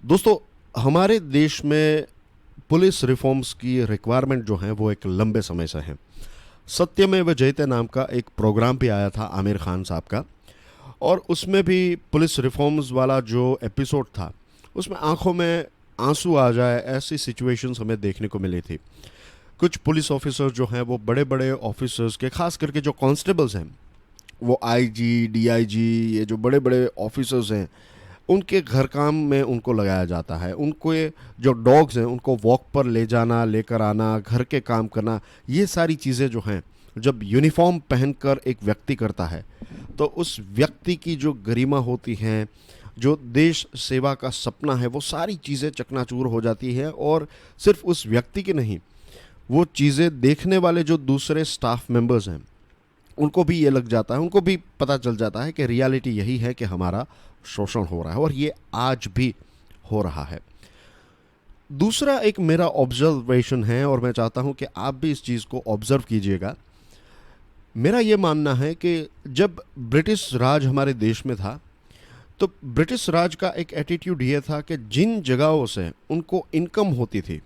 दोस्तों, हमारे देश में पुलिस रिफॉर्म्स की रिक्वायरमेंट जो है वो एक लंबे समय से है। सत्यमेव जयते नाम का एक प्रोग्राम भी आया था आमिर खान साहब का, और उसमें भी पुलिस रिफॉर्म्स वाला जो एपिसोड था उसमें आंखों में आंसू आ जाए ऐसी सिचुएशंस हमें देखने को मिली थी। कुछ पुलिस ऑफिसर्स जो हैं वो बड़े बड़े ऑफिसर्स के, खास करके जो कांस्टेबल्स हैं, वो आईजी डीआईजी, ये जो बड़े बड़े ऑफिसर्स हैं, उनके घर काम में उनको लगाया जाता है। उनको ये जो डॉग्स हैं उनको वॉक पर ले जाना, लेकर आना, घर के काम करना, ये सारी चीज़ें जो हैं जब यूनिफॉर्म पहनकर एक व्यक्ति करता है तो उस व्यक्ति की जो गरिमा होती है, जो देश सेवा का सपना है, वो सारी चीज़ें चकनाचूर हो जाती है। और सिर्फ उस व्यक्ति की नहीं, वो चीज़ें देखने वाले जो दूसरे स्टाफ मेंबर्स हैं उनको भी ये लग जाता है, उनको भी पता चल जाता है कि रियलिटी यही है कि हमारा शोषण हो रहा है, और ये आज भी हो रहा है। दूसरा एक मेरा ऑब्जर्वेशन है, और मैं चाहता हूं कि आप भी इस चीज़ को ऑब्जर्व कीजिएगा। मेरा ये मानना है कि जब ब्रिटिश राज हमारे देश में था तो ब्रिटिश राज का एक एटीट्यूड ये था कि जिन जगहों से उनको इनकम होती थी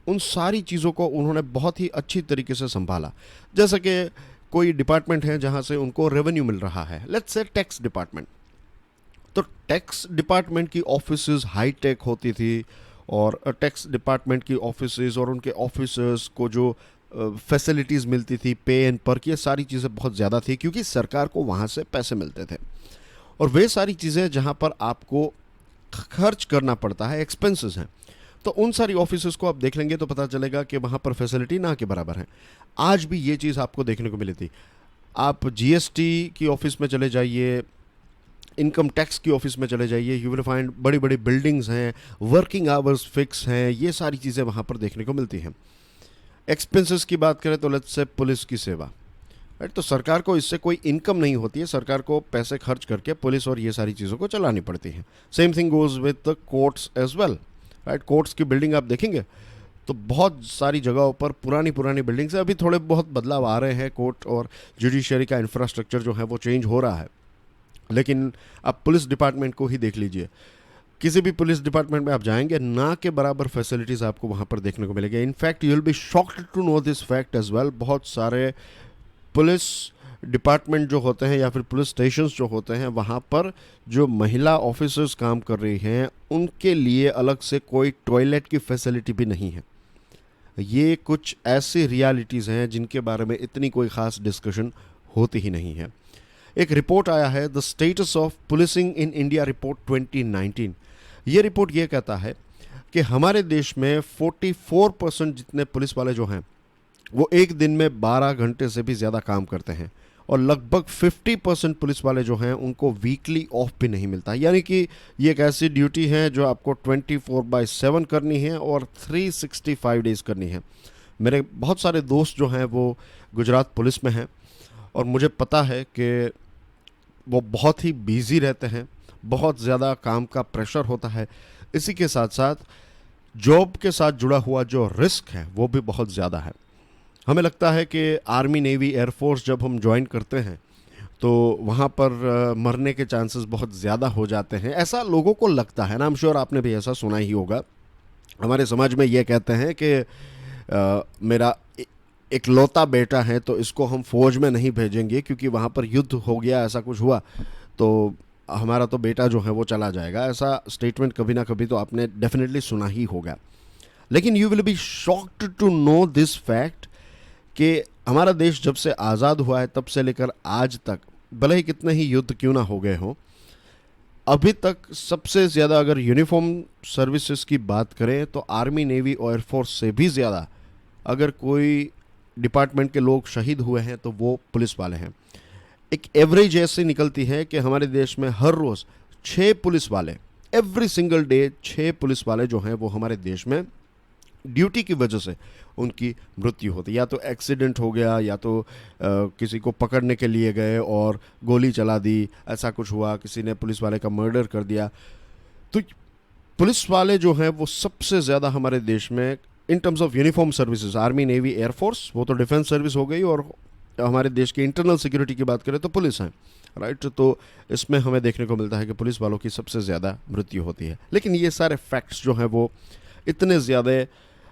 उन सारी चीज़ों को उन्होंने बहुत ही अच्छी तरीके से संभाला। जैसे कि कोई डिपार्टमेंट है जहाँ से उनको रेवेन्यू मिल रहा है, लेट्स से टैक्स डिपार्टमेंट, तो टैक्स डिपार्टमेंट की ऑफिसेज हाई टेक होती थी, और टैक्स डिपार्टमेंट की ऑफिसेज और उनके ऑफिसर्स को जो फैसिलिटीज़ मिलती थी, पे एंड पर्क, ये सारी चीज़ें बहुत ज़्यादा थी क्योंकि सरकार को वहाँ से पैसे मिलते थे। और वे सारी चीज़ें जहाँ पर आपको खर्च करना पड़ता है, एक्सपेंसेस हैं, तो उन सारी ऑफिसेज को आप देख लेंगे तो पता चलेगा कि वहाँ पर फैसिलिटी ना के बराबर है। आज भी ये चीज़ आपको देखने को मिली थी। आप जीएसटी की ऑफिस में चले जाइए, इनकम टैक्स की ऑफिस में चले जाइए, यू विल फाइंड बड़ी बड़ी बिल्डिंग्स हैं, वर्किंग आवर्स फिक्स हैं, ये सारी चीज़ें वहाँ पर देखने को मिलती हैं। एक्सपेंसेस की बात करें तो लेट्स से पुलिस की सेवा, राइट, तो सरकार को इससे कोई इनकम नहीं होती है, सरकार को पैसे खर्च करके पुलिस और ये सारी चीज़ों को चलानी पड़ती है। Same thing goes with the courts as well, right. Courts की बिल्डिंग आप देखेंगे तो बहुत सारी जगहों पर पुरानी पुरानी बिल्डिंग्स हैं। अभी थोड़े बहुत बदलाव आ रहे हैं, कोर्ट और जुडिशरी का इंफ्रास्ट्रक्चर जो है वो चेंज हो रहा है, लेकिन आप पुलिस डिपार्टमेंट को ही देख लीजिए। किसी भी पुलिस डिपार्टमेंट में आप जाएंगे, ना के बराबर फैसिलिटीज़ आपको वहाँ पर देखने को मिलेगी। In fact you will be shocked to know this fact as well, बहुत सारे पुलिस डिपार्टमेंट जो होते हैं या फिर पुलिस स्टेशंस जो होते हैं, वहाँ पर जो महिला ऑफिसर्स काम कर रही हैं उनके लिए अलग से कोई टॉयलेट की फैसिलिटी भी नहीं है। ये कुछ ऐसी रियलिटीज़ हैं जिनके बारे में इतनी कोई ख़ास डिस्कशन होती ही नहीं है। एक रिपोर्ट आया है, the status of policing in India report 2019। ये रिपोर्ट ये कहता है कि हमारे देश में 44% जितने पुलिस वाले जो हैं वो एक दिन में 12 घंटे से भी ज़्यादा काम करते हैं, और लगभग 50% पुलिस वाले जो हैं उनको वीकली ऑफ भी नहीं मिलता। यानी कि ये एक ऐसी ड्यूटी है जो आपको 24/7 करनी है और 365 डेज़ करनी है। मेरे बहुत सारे दोस्त जो हैं वो गुजरात पुलिस में हैं, और मुझे पता है कि वो बहुत ही बिजी रहते हैं, बहुत ज़्यादा काम का प्रेशर होता है। इसी के साथ साथ जॉब के साथ जुड़ा हुआ जो रिस्क है वो भी बहुत ज़्यादा है। हमें लगता है कि आर्मी, नेवी, एयरफोर्स जब हम ज्वाइन करते हैं तो वहाँ पर मरने के चांसेस बहुत ज़्यादा हो जाते हैं, ऐसा लोगों को लगता है ना। आई एम श्योर आपने भी ऐसा सुना ही होगा। हमारे समाज में ये कहते हैं कि मेरा इकलौता बेटा है तो इसको हम फौज में नहीं भेजेंगे क्योंकि वहाँ पर युद्ध हो गया, ऐसा कुछ हुआ तो हमारा तो बेटा जो है वो चला जाएगा। ऐसा स्टेटमेंट कभी ना कभी तो आपने डेफिनेटली सुना ही होगा। लेकिन you will be shocked to know this fact कि हमारा देश जब से आज़ाद हुआ है तब से लेकर आज तक, भले ही कितने ही युद्ध क्यों ना हो गए हों, अभी तक सबसे ज़्यादा अगर यूनिफॉर्म सर्विसेज की बात करें तो आर्मी, नेवी और एयरफोर्स से भी ज़्यादा अगर कोई डिपार्टमेंट के लोग शहीद हुए हैं तो वो पुलिस वाले हैं। एक एवरेज ऐसी निकलती है कि हमारे देश में हर रोज़ 6 पुलिस वाले, एवरी सिंगल डे 6 पुलिस वाले जो हैं वो हमारे देश में ड्यूटी की वजह से उनकी मृत्यु होती है। या तो एक्सीडेंट हो गया, या तो किसी को पकड़ने के लिए गए और गोली चला दी, ऐसा कुछ हुआ, किसी ने पुलिस वाले का मर्डर कर दिया। तो पुलिस वाले जो हैं वो सबसे ज़्यादा हमारे देश में in terms of uniform services, army, navy, air force, वो तो डिफेंस सर्विस हो गई, और हमारे देश की इंटरनल सिक्योरिटी की बात करें तो पुलिस है, राइट। तो इसमें हमें देखने को मिलता है कि पुलिस वालों की सबसे ज़्यादा मृत्यु होती है। लेकिन ये सारे फैक्ट्स जो हैं वो इतने ज़्यादा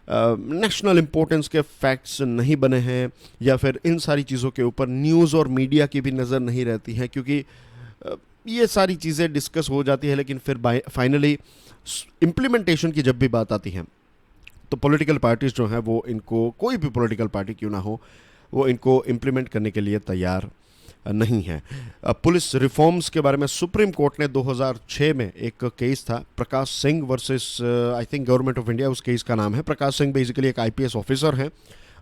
नेशनल इम्पोर्टेंस के फैक्ट्स नहीं बने हैं, या फिर इन सारी चीज़ों के ऊपर न्यूज़ और मीडिया की भी नज़र नहीं रहती है, क्योंकि ये सारी चीज़ें डिस्कस हो जाती है, लेकिन फिर फाइनली इम्प्लीमेंटेशन की जब भी बात आती है तो पॉलिटिकल पार्टीज जो हैं वो इनको, कोई भी पॉलिटिकल पार्टी क्यों ना हो, वो इनको इम्प्लीमेंट करने के लिए तैयार नहीं है। पुलिस रिफॉर्म्स के बारे में सुप्रीम कोर्ट ने 2006 में एक केस था, Prakash Singh versus I think government of India, उस केस का नाम है। प्रकाश सिंह बेसिकली एक आईपीएस ऑफिसर हैं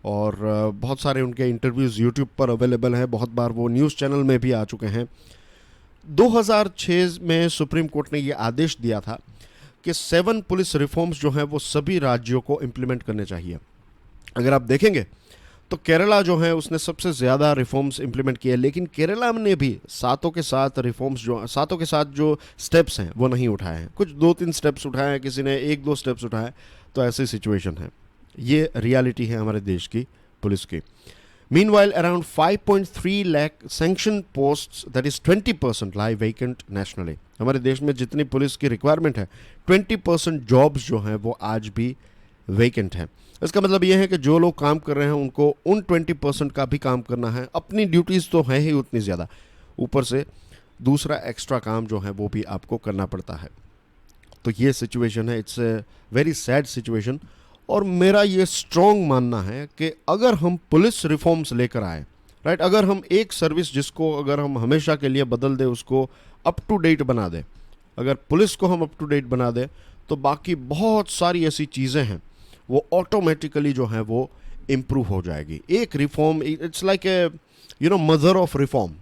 और बहुत सारे उनके इंटरव्यूज़ यूट्यूब पर अवेलेबल हैं, बहुत बार वो न्यूज़ चैनल में भी आ चुके हैं। 2006 में सुप्रीम कोर्ट ने ये आदेश दिया था कि 7 पुलिस रिफॉर्म्स जो हैं वो सभी राज्यों को इम्प्लीमेंट करने चाहिए। अगर आप देखेंगे तो केरला जो है उसने सबसे ज़्यादा रिफॉर्म्स इंप्लीमेंट किए, लेकिन केरला ने भी सातों के साथ जो स्टेप्स हैं वो नहीं उठाए हैं। कुछ 2-3 स्टेप्स उठाए हैं, किसी ने 1-2 स्टेप्स उठाए, तो ऐसी सिचुएशन है। ये रियलिटी है हमारे देश की पुलिस की। Meanwhile, around 5.3 lakh sanctioned posts, that is 20%, lie vacant nationally. हमारे देश में जितनी पुलिस की रिक्वायरमेंट है, 20% जॉब्स जो हैं वो आज भी वेकेंट हैं। इसका मतलब ये है कि जो लोग काम कर रहे हैं उनको उन 20% का भी काम करना है। अपनी ड्यूटीज़ तो हैं ही उतनी ज़्यादा, ऊपर से दूसरा एक्स्ट्रा काम जो है वो भी आपको करना पड़ता है। तो ये सिचुएशन है, it's a very sad situation. और मेरा ये स्ट्रॉन्ग मानना है कि अगर हम पुलिस रिफॉर्म्स लेकर आए, राइट, अगर हम एक सर्विस जिसको अगर हम हमेशा के लिए बदल दें, उसको अप टू डेट बना दें, अगर पुलिस को हम अप टू डेट बना दें, तो बाकी बहुत सारी ऐसी चीज़ें हैं वो ऑटोमेटिकली जो है वो इम्प्रूव हो जाएगी। एक reform, it's like a mother of reform,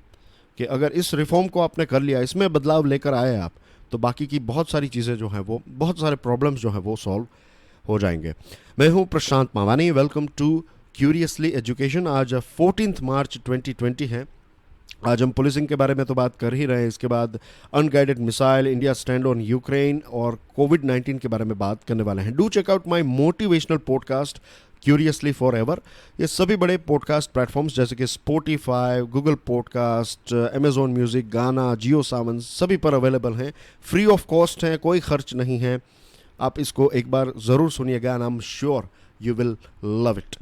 कि अगर इस रिफॉर्म को आपने कर लिया, इसमें बदलाव लेकर आए आप, तो बाकी की बहुत सारी चीज़ें जो हैं वो, बहुत सारे प्रॉब्लम्स जो हैं वो सॉल्व हो जाएंगे। मैं हूं प्रशांत Mawani, welcome to curiously education. आज 14 मार्च 2020 है। आज हम पुलिसिंग के बारे में तो बात कर ही रहे हैं, इसके बाद unguided missile, India stand on Ukraine और कोविड-19 के बारे में बात करने वाले हैं। Do check out my motivational podcast curiously for ever. ये सभी बड़े पॉडकास्ट प्लेटफॉर्म्स जैसे कि Spotify, Google podcast, Amazon music, Gaana, Jio सावन, सभी पर अवेलेबल हैं। फ्री ऑफ कॉस्ट हैं, कोई खर्च नहीं है। आप इसको एक बार ज़रूर सुनिएगा and I am sure you will love it.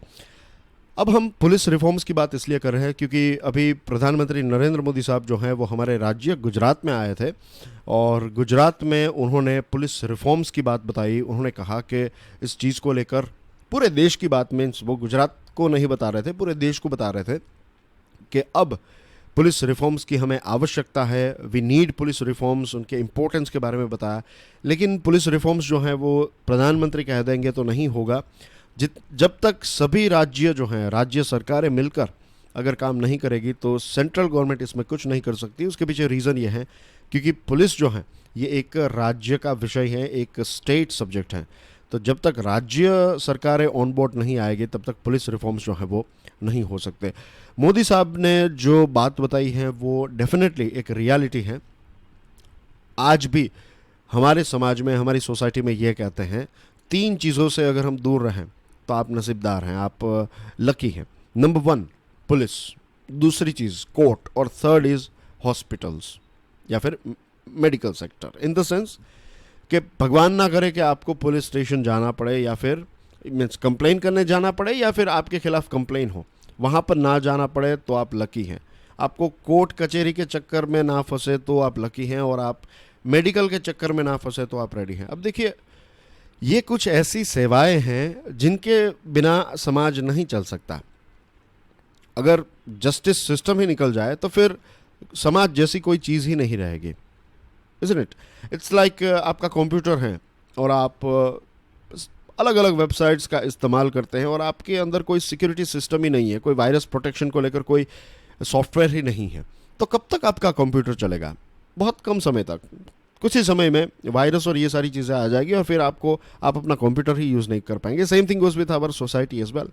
अब हम पुलिस रिफॉर्म्स की बात इसलिए कर रहे हैं क्योंकि अभी प्रधानमंत्री नरेंद्र मोदी साहब जो हैं वो हमारे राज्य गुजरात में आए थे और गुजरात में उन्होंने पुलिस रिफॉर्म्स की बात बताई। उन्होंने कहा कि इस चीज़ को लेकर पूरे देश की बात, मीन्स वो गुजरात को नहीं बता रहे थे, पूरे देश को बता रहे थे कि अब पुलिस रिफॉर्म्स की हमें आवश्यकता है, वी नीड पुलिस रिफॉर्म्स, उनके इम्पोर्टेंस के बारे में बताया। लेकिन पुलिस रिफॉर्म्स जो हैं वो प्रधानमंत्री कह देंगे तो नहीं होगा। जब तक सभी राज्य जो हैं, राज्य सरकारें मिलकर अगर काम नहीं करेगी तो सेंट्रल गवर्नमेंट इसमें कुछ नहीं कर सकती। उसके पीछे रीज़न ये है क्योंकि पुलिस जो है ये एक राज्य का विषय है, एक स्टेट सब्जेक्ट है। तो जब तक राज्य सरकारें ऑन बोर्ड नहीं आएगी तब तक पुलिस रिफॉर्म्स जो है वो नहीं हो सकते। मोदी साहब ने जो बात बताई है वो डेफिनेटली एक रियलिटी है। आज भी हमारे समाज में, हमारी सोसाइटी में ये कहते हैं 3 चीज़ों से अगर हम दूर रहें तो आप नसीबदार हैं, आप लकी हैं। नंबर 1 पुलिस, दूसरी चीज़ कोर्ट और थर्ड इज़ हॉस्पिटल्स या फिर medical sector. In the sense कि भगवान ना करे कि आपको पुलिस स्टेशन जाना पड़े या फिर मीन्स कंप्लेन करने जाना पड़े या फिर आपके खिलाफ कंप्लेन हो, वहाँ पर ना जाना पड़े तो आप लकी हैं। आपको कोर्ट कचहरी के चक्कर में ना फंसे तो आप लकी हैं, और आप मेडिकल के चक्कर में ना फंसे तो आप रेडी हैं। अब देखिए, ये कुछ ऐसी सेवाएं हैं जिनके बिना समाज नहीं चल सकता। अगर जस्टिस सिस्टम ही निकल जाए तो फिर समाज जैसी कोई चीज़ ही नहीं रहेगी, isn't it? इट्स लाइक आपका कंप्यूटर है और आप अलग अलग वेबसाइट्स का इस्तेमाल करते हैं और आपके अंदर कोई सिक्योरिटी सिस्टम ही नहीं है, कोई वायरस प्रोटेक्शन को लेकर कोई सॉफ्टवेयर ही नहीं है, तो कब तक आपका कंप्यूटर चलेगा? बहुत कम समय तक। कुछ ही समय में वायरस और ये सारी चीज़ें आ जाएगी और फिर आप अपना कंप्यूटर ही यूज़ नहीं कर पाएंगे। Same thing goes with our society as well,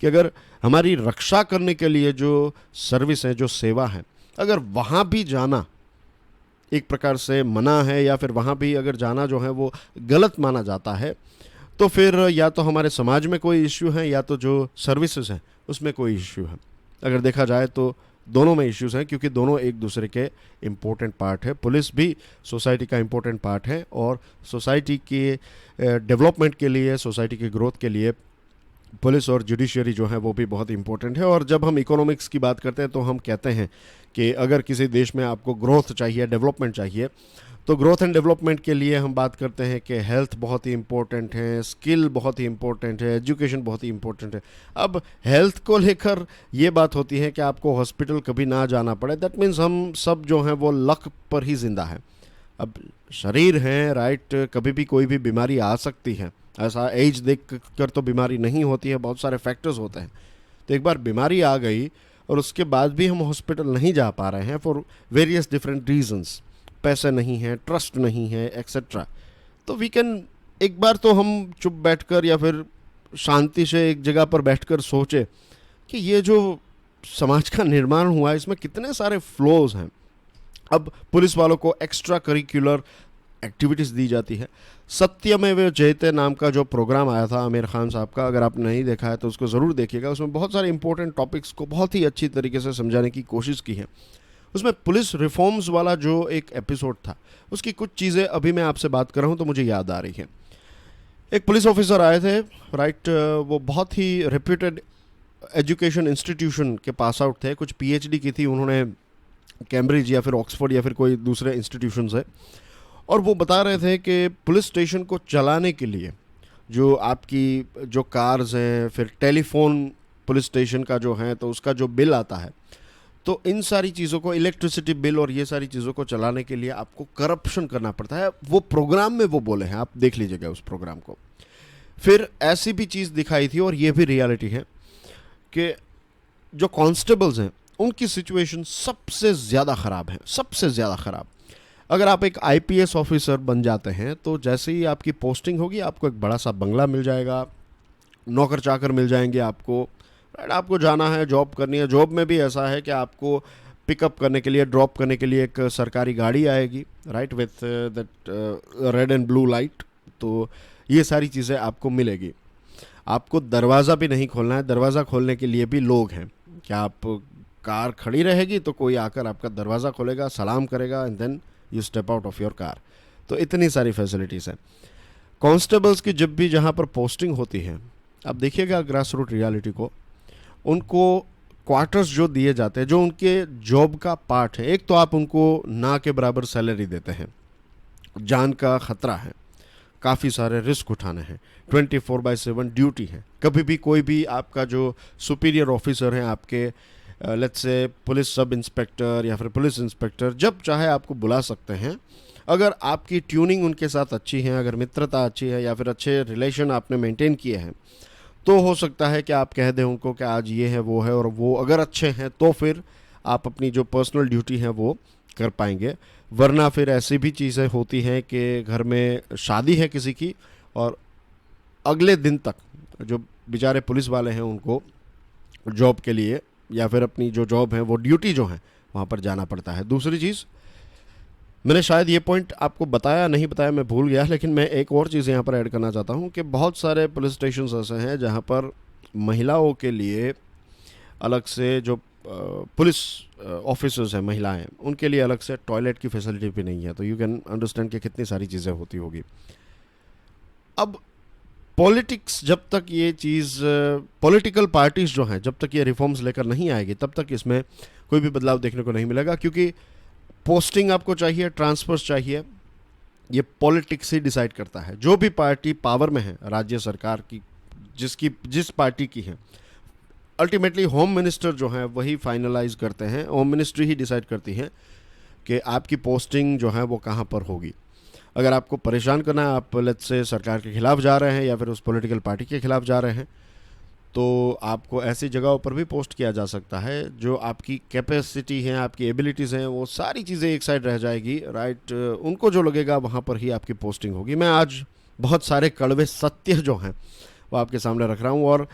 कि अगर हमारी रक्षा करने के लिए जो सर्विस है, जो सेवा है, अगर वहाँ भी जाना एक प्रकार से मना है या फिर वहाँ भी अगर जाना जो है वो गलत माना जाता है, तो फिर या तो हमारे समाज में कोई इश्यू है या तो जो सर्विसेज हैं उसमें कोई इश्यू है। अगर देखा जाए तो दोनों में इश्यूज हैं, क्योंकि दोनों एक दूसरे के इम्पोर्टेंट पार्ट है। पुलिस भी सोसाइटी का इम्पोर्टेंट पार्ट है और सोसाइटी के डेवलपमेंट के लिए, सोसाइटी के ग्रोथ के लिए पुलिस और जुडिशरी जो है वो भी बहुत इंपॉर्टेंट है। और जब हम इकोनॉमिक्स की बात करते हैं तो हम कहते हैं कि अगर किसी देश में आपको ग्रोथ चाहिए, डेवलपमेंट चाहिए, तो ग्रोथ एंड डेवलपमेंट के लिए हम बात करते हैं कि हेल्थ बहुत ही इंपॉर्टेंट है, स्किल बहुत ही इंपॉर्टेंट है, एजुकेशन बहुत ही इंपॉर्टेंट है। अब हेल्थ को लेकर ये बात होती है कि आपको हॉस्पिटल कभी ना जाना पड़े, दैट मीन्स हम सब जो हैं वो लक पर ही जिंदा है। अब शरीर है, राइट, कभी भी कोई भी बीमारी आ सकती है, ऐसा एज देख कर तो बीमारी नहीं होती है, बहुत सारे फैक्टर्स होते हैं। तो एक बार बीमारी आ गई और उसके बाद भी हम हॉस्पिटल नहीं जा पा रहे हैं फॉर वेरियस डिफरेंट रीजंस, पैसे नहीं हैं, ट्रस्ट नहीं है, एक्सेट्रा, तो वी कैन, एक बार तो हम चुप बैठकर या फिर शांति से एक जगह पर बैठकर सोचे कि ये जो समाज का निर्माण हुआ है इसमें कितने सारे फ्लोज हैं। अब पुलिस वालों को एक्स्ट्रा करिकुलर एक्टिविटीज़ दी जाती है। सत्यमेव जयते नाम का जो प्रोग्राम आया था आमिर खान साहब का, अगर आपने नहीं देखा है तो उसको ज़रूर देखिएगा। उसमें बहुत सारे इंपॉर्टेंट टॉपिक्स को बहुत ही अच्छी तरीके से समझाने की कोशिश की है। उसमें पुलिस रिफॉर्म्स वाला जो एक एपिसोड था, उसकी कुछ चीज़ें अभी मैं आपसे बात कर रहा हूँ तो मुझे याद आ रही है। एक पुलिस ऑफिसर आए थे, राइट, वो बहुत ही रेप्यूटेड एजुकेशन इंस्टीट्यूशन के पास आउट थे, कुछ पीएचडी की थी उन्होंने, कैम्ब्रिज या फिर ऑक्सफोर्ड या फिर कोई दूसरे इंस्टीट्यूशन से। और वो बता रहे थे कि पुलिस स्टेशन को चलाने के लिए जो आपकी जो कार्स हैं, फिर टेलीफोन पुलिस स्टेशन का जो है तो उसका जो बिल आता है, तो इन सारी चीज़ों को, इलेक्ट्रिसिटी बिल और ये सारी चीज़ों को चलाने के लिए आपको करप्शन करना पड़ता है। वो प्रोग्राम में वो बोले हैं, आप देख लीजिएगा उस प्रोग्राम को। फिर ऐसी भी चीज़ दिखाई थी और ये भी रियलिटी है कि जो कांस्टेबल्स हैं उनकी सिचुएशन सबसे ज़्यादा ख़राब है, सबसे ज़्यादा ख़राब। अगर आप एक आईपीएस ऑफिसर बन जाते हैं तो जैसे ही आपकी पोस्टिंग होगी आपको एक बड़ा सा बंगला मिल जाएगा, नौकर चाकर मिल जाएंगे आपको, राइट। आपको जाना है, जॉब करनी है, जॉब में भी ऐसा है कि आपको पिकअप करने के लिए, ड्रॉप करने के लिए एक सरकारी गाड़ी आएगी, right, with that red and blue light. तो ये सारी चीज़ें आपको मिलेगी। आपको दरवाज़ा भी नहीं खोलना है, दरवाज़ा खोलने के लिए भी लोग हैं कि आप, कार खड़ी रहेगी तो कोई आकर आपका दरवाज़ा खोलेगा, सलाम करेगा, and then you step out of your car. तो इतनी सारी फैसिलिटीज़ हैं। कांस्टेबल्स की जब भी जहाँ पर पोस्टिंग होती है, आप देखिएगा ग्रास रूट रियलिटी को, उनको क्वार्टर्स जो दिए जाते हैं, जो उनके जॉब का पार्ट है, एक तो आप उनको ना के बराबर सैलरी देते हैं, जान का ख़तरा है, काफ़ी सारे रिस्क उठाने हैं, 24/7 ड्यूटी है। कभी भी कोई भी आपका जो सुपीरियर ऑफिसर हैं आपके, let's say police sub inspector या फिर पुलिस इंस्पेक्टर, जब चाहे आपको बुला सकते हैं। अगर आपकी ट्यूनिंग उनके साथ अच्छी है, अगर मित्रता अच्छी है या फिर अच्छे रिलेशन आपने मेंटेन किए हैं, तो हो सकता है कि आप कह दें उनको कि आज ये है वो है, और वो अगर अच्छे हैं तो फिर आप अपनी जो पर्सनल ड्यूटी है वो कर पाएंगे। वरना फिर ऐसी भी चीज़ें होती हैं कि घर में शादी है किसी की और अगले दिन तक जो बेचारे पुलिस वाले हैं उनको जॉब के लिए या फिर अपनी जो जॉब है वो ड्यूटी जो है वहाँ पर जाना पड़ता है। दूसरी चीज़, मैंने शायद ये पॉइंट आपको बताया नहीं बताया, मैं भूल गया, लेकिन मैं एक और चीज़ यहाँ पर ऐड करना चाहता हूँ कि बहुत सारे पुलिस स्टेशन ऐसे हैं जहाँ पर महिलाओं के लिए अलग से, जो पुलिस ऑफिसर्स हैं महिलाएं, उनके लिए अलग से टॉयलेट की फैसिलिटी भी नहीं है। तो यू कैन अंडरस्टैंड कि कितनी सारी चीज़ें होती होगी। अब पॉलिटिक्स, जब तक ये चीज़, पॉलिटिकल पार्टीज़ जो हैं, जब तक ये रिफॉर्म्स लेकर नहीं आएगी तब तक इसमें कोई भी बदलाव देखने को नहीं मिलेगा, क्योंकि पोस्टिंग आपको चाहिए, ट्रांसफर्स चाहिए, ये पॉलिटिक्स ही डिसाइड करता है। जो भी पार्टी पावर में है राज्य सरकार की, जिस पार्टी की है, अल्टीमेटली होम मिनिस्टर जो है वही फाइनलाइज करते हैं, होम मिनिस्ट्री ही डिसाइड करती है कि आपकी पोस्टिंग जो है वो कहाँ पर होगी। अगर आपको परेशान करना है, आप लेट्स से सरकार के खिलाफ जा रहे हैं या फिर उस पॉलिटिकल पार्टी के खिलाफ जा रहे हैं, तो आपको ऐसी जगहों पर भी पोस्ट किया जा सकता है जो आपकी कैपेसिटी है, आपकी एबिलिटीज़ हैं, वो सारी चीज़ें एक साइड रह जाएगी, राइट। उनको जो लगेगा वहाँ पर ही आपकी पोस्टिंग होगी। मैं आज बहुत सारे कड़वे सत्य जो हैं वो आपके सामने रख रहा हूँ। और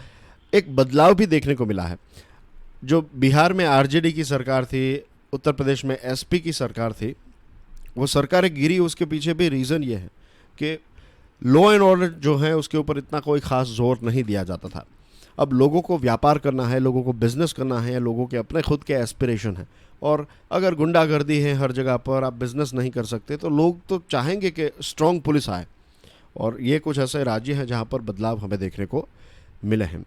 एक बदलाव भी देखने को मिला है। जो बिहार में आरजेडी की सरकार थी, उत्तर प्रदेश में एसपी की सरकार थी, वो सरकारें गिरी, उसके पीछे भी रीज़न ये है कि लॉ एंड ऑर्डर जो है उसके ऊपर इतना कोई ख़ास जोर नहीं दिया जाता था। अब लोगों को व्यापार करना है, लोगों को बिजनेस करना है, लोगों के अपने खुद के एस्पिरेशन हैं, और अगर गुंडागर्दी है हर जगह पर, आप बिजनेस नहीं कर सकते, तो लोग तो चाहेंगे कि स्ट्रांग पुलिस आए। और ये कुछ ऐसे राज्य हैं जहाँ पर बदलाव हमें देखने को मिले हैं।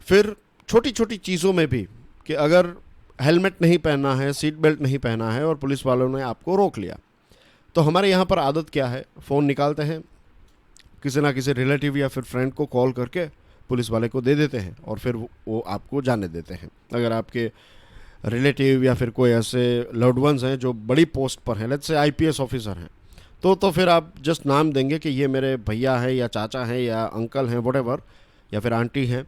फिर छोटी छोटी चीज़ों में भी, कि अगर हेलमेट नहीं पहनना है, सीट बेल्ट नहीं पहना है और पुलिस वालों ने आपको रोक लिया, तो हमारे यहाँ पर आदत क्या है, फ़ोन निकालते हैं, किसी ना किसी रिलेटिव या फिर फ्रेंड को कॉल करके पुलिस वाले को दे देते हैं और फिर वो आपको जाने देते हैं। अगर आपके रिलेटिव या फिर कोई ऐसे लव्ड वंस हैं जो बड़ी पोस्ट पर हैं, लेट्स से आईपीएस ऑफिसर हैं, तो फिर आप जस्ट नाम देंगे कि ये मेरे भैया हैं या चाचा हैं या अंकल हैं, व्हाटएवर, या फिर आंटी हैं,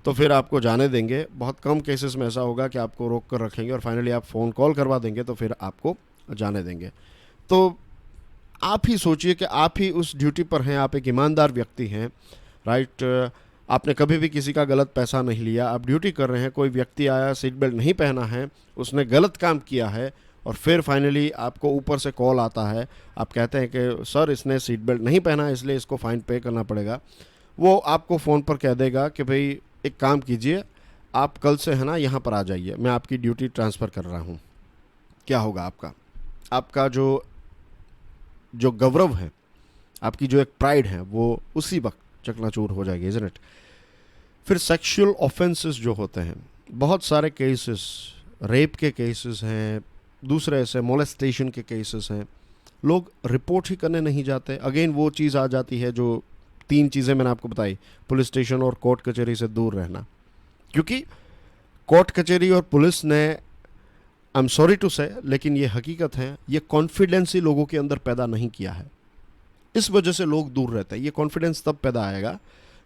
तो फिर आपको जाने देंगे। बहुत कम केसेस में ऐसा होगा कि आपको रोक कर रखेंगे और फाइनली आप फ़ोन कॉल करवा देंगे तो फिर आपको जाने देंगे। तो आप ही सोचिए कि आप ही उस ड्यूटी पर हैं, आप एक ईमानदार व्यक्ति हैं, राइट, आपने कभी भी किसी का गलत पैसा नहीं लिया, आप ड्यूटी कर रहे हैं, कोई व्यक्ति आया, सीट बेल्ट नहीं पहना है, उसने गलत काम किया है, और फिर फाइनली आपको ऊपर से कॉल आता है, आप कहते हैं कि सर इसने सीट बेल्ट नहीं पहना है इसलिए इसको फ़ाइन पे करना पड़ेगा। वो आपको फ़ोन पर कह देगा कि भाई एक काम कीजिए, आप कल से है ना यहाँ पर आ जाइए, मैं आपकी ड्यूटी ट्रांसफ़र कर रहा हूँ। क्या होगा आपका जो गौरव है, आपकी जो एक प्राइड है, वो उसी वक्त चकनाचूर हो जाएगी, इज़न्ट इट। फिर सेक्सुअल ऑफेंसेस जो होते हैं, बहुत सारे केसेस, रेप के केसेस हैं, दूसरे ऐसे मोलेस्टेशन के केसेस हैं, लोग रिपोर्ट ही करने नहीं जाते। अगेन वो चीज़ आ जाती है जो 3 चीज़ें मैंने आपको बताई, पुलिस स्टेशन और कोर्ट कचहरी से दूर रहना, क्योंकि कोर्ट कचहरी और पुलिस ने, आई एम सॉरी टू से, लेकिन ये हकीकत है, ये कॉन्फिडेंस ही लोगों के अंदर पैदा नहीं किया है, इस वजह से लोग दूर रहते हैं। ये कॉन्फिडेंस तब पैदा आएगा